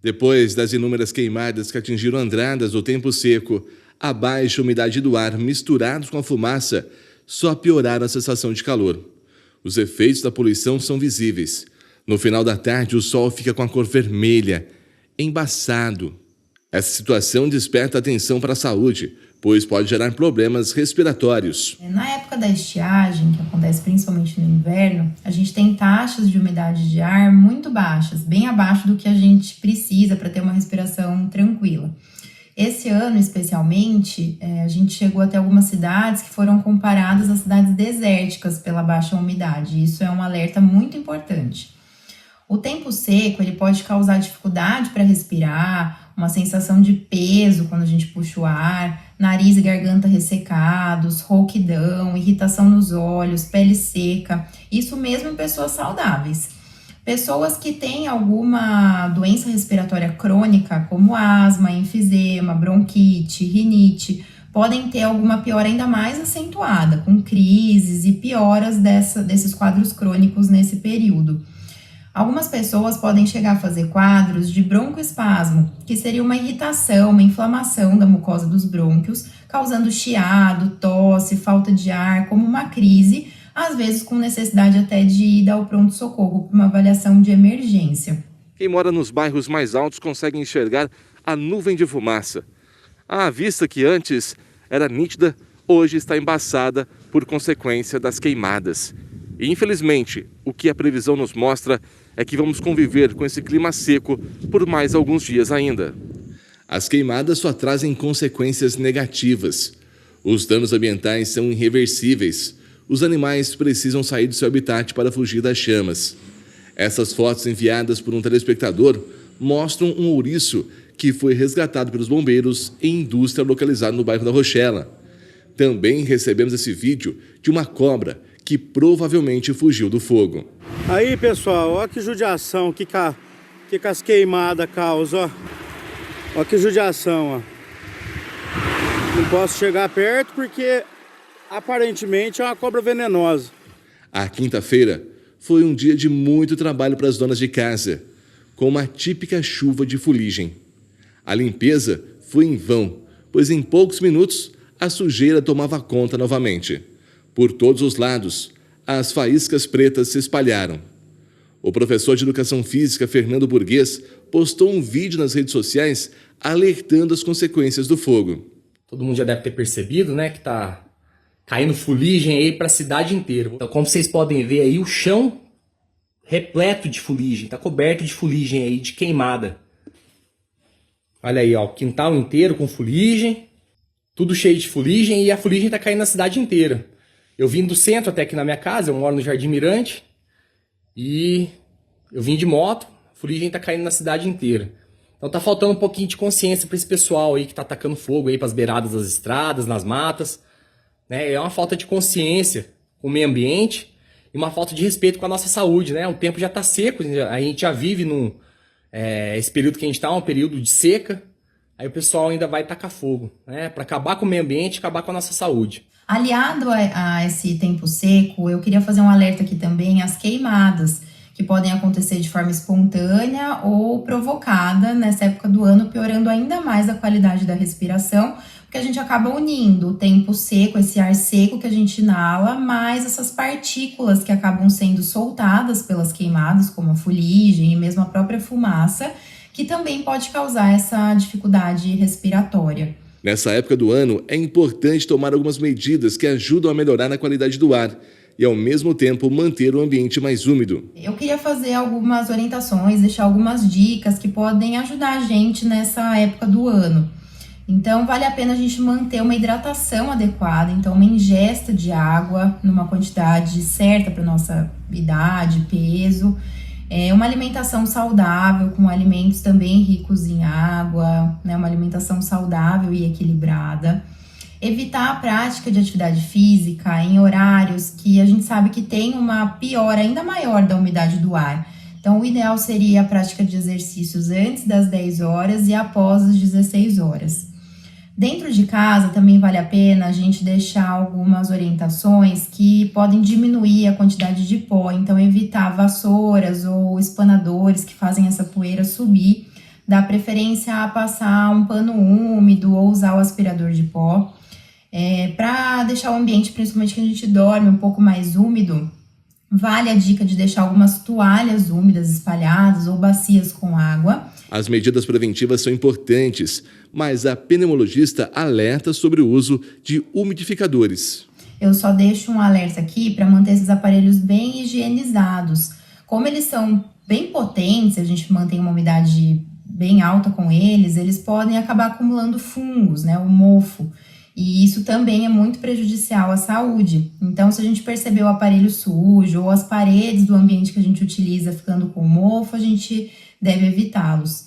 Depois das inúmeras queimadas que atingiram Andradas no tempo seco, a baixa umidade do ar misturados com a fumaça só pioraram a sensação de calor. Os efeitos da poluição são visíveis. No final da tarde, o sol fica com a cor vermelha, embaçado. Essa situação desperta atenção para a saúde, pois pode gerar problemas respiratórios. Na época da estiagem, que acontece principalmente no inverno, a gente tem taxas de umidade de ar muito baixas, bem abaixo do que a gente precisa para ter uma respiração tranquila. Esse ano, especialmente, a gente chegou até algumas cidades que foram comparadas a cidades desérticas pela baixa umidade. Isso é um alerta muito importante. O tempo seco ele pode causar dificuldade para respirar, uma sensação de peso quando a gente puxa o ar, nariz e garganta ressecados, rouquidão, irritação nos olhos, pele seca, isso mesmo em pessoas saudáveis. Pessoas que têm alguma doença respiratória crônica, como asma, enfisema, bronquite, rinite, podem ter alguma piora ainda mais acentuada, com crises e pioras desses quadros crônicos nesse período. Algumas pessoas podem chegar a fazer quadros de broncoespasmo, que seria uma irritação, uma inflamação da mucosa dos brônquios, causando chiado, tosse, falta de ar, como uma crise, às vezes com necessidade até de ida ao pronto-socorro para uma avaliação de emergência. Quem mora nos bairros mais altos consegue enxergar a nuvem de fumaça. A vista que antes era nítida, hoje está embaçada por consequência das queimadas. E, infelizmente, o que a previsão nos mostra é que vamos conviver com esse clima seco por mais alguns dias ainda. As queimadas só trazem consequências negativas. Os danos ambientais são irreversíveis. Os animais precisam sair do seu habitat para fugir das chamas. Essas fotos enviadas por um telespectador mostram um ouriço que foi resgatado pelos bombeiros em indústria localizada no bairro da Rochela. Também recebemos esse vídeo de uma cobra que provavelmente fugiu do fogo. Aí, pessoal, olha que judiação que as queimadas causam, ó. Olha que judiação, ó. Não posso chegar perto porque aparentemente é uma cobra venenosa. A quinta-feira foi um dia de muito trabalho para as donas de casa, com uma típica chuva de fuligem. A limpeza foi em vão, pois em poucos minutos a sujeira tomava conta novamente. Por todos os lados, as faíscas pretas se espalharam. O professor de Educação Física, Fernando Burguês, postou um vídeo nas redes sociais alertando as consequências do fogo. Todo mundo já deve ter percebido, né, que tá caindo fuligem aí para a cidade inteira. Então, como vocês podem ver aí, o chão repleto de fuligem, tá coberto de fuligem aí, de queimada. Olha aí, ó, o quintal inteiro com fuligem, tudo cheio de fuligem e a fuligem tá caindo na cidade inteira. Eu vim do centro até aqui na minha casa, eu moro no Jardim Mirante e eu vim de moto, a fuligem tá caindo na cidade inteira. Então tá faltando um pouquinho de consciência para esse pessoal aí que tá atacando fogo aí para as beiradas das estradas, nas matas. Né? É uma falta de consciência com o meio ambiente e uma falta de respeito com a nossa saúde. Né? O tempo já tá seco, a gente já vive esse período que a gente tá, um período de seca, aí o pessoal ainda vai tacar fogo, né? Para acabar com o meio ambiente e acabar com a nossa saúde. Aliado a esse tempo seco, eu queria fazer um alerta aqui também às queimadas, que podem acontecer de forma espontânea ou provocada nessa época do ano, piorando ainda mais a qualidade da respiração, porque a gente acaba unindo o tempo seco, esse ar seco que a gente inala, mais essas partículas que acabam sendo soltadas pelas queimadas, como a fuligem e mesmo a própria fumaça, que também pode causar essa dificuldade respiratória. Nessa época do ano, é importante tomar algumas medidas que ajudam a melhorar a qualidade do ar e, ao mesmo tempo, manter o ambiente mais úmido. Eu queria fazer algumas orientações, deixar algumas dicas que podem ajudar a gente nessa época do ano. Então, vale a pena a gente manter uma hidratação adequada, então uma ingesta de água numa quantidade certa para nossa idade, peso. Uma alimentação saudável, com alimentos também ricos em água, né? Uma alimentação saudável e equilibrada. Evitar a prática de atividade física em horários que a gente sabe que tem uma piora ainda maior da umidade do ar. Então, o ideal seria a prática de exercícios antes das 10 horas e após as 16 horas. Dentro de casa, também vale a pena a gente deixar algumas orientações que podem diminuir a quantidade de pó. Então, evitar vassouras ou espanadores que fazem essa poeira subir dá preferência a passar um pano úmido ou usar o aspirador de pó. Para deixar o ambiente, principalmente que a gente dorme, um pouco mais úmido, vale a dica de deixar algumas toalhas úmidas espalhadas ou bacias com água. As medidas preventivas são importantes, mas a pneumologista alerta sobre o uso de umidificadores. Eu só deixo um alerta aqui para manter esses aparelhos bem higienizados. Como eles são bem potentes, a gente mantém uma umidade bem alta com eles, eles podem acabar acumulando fungos, né, o mofo. E isso também é muito prejudicial à saúde. Então, se a gente perceber o aparelho sujo ou as paredes do ambiente que a gente utiliza ficando com mofo, a gente deve evitá-los.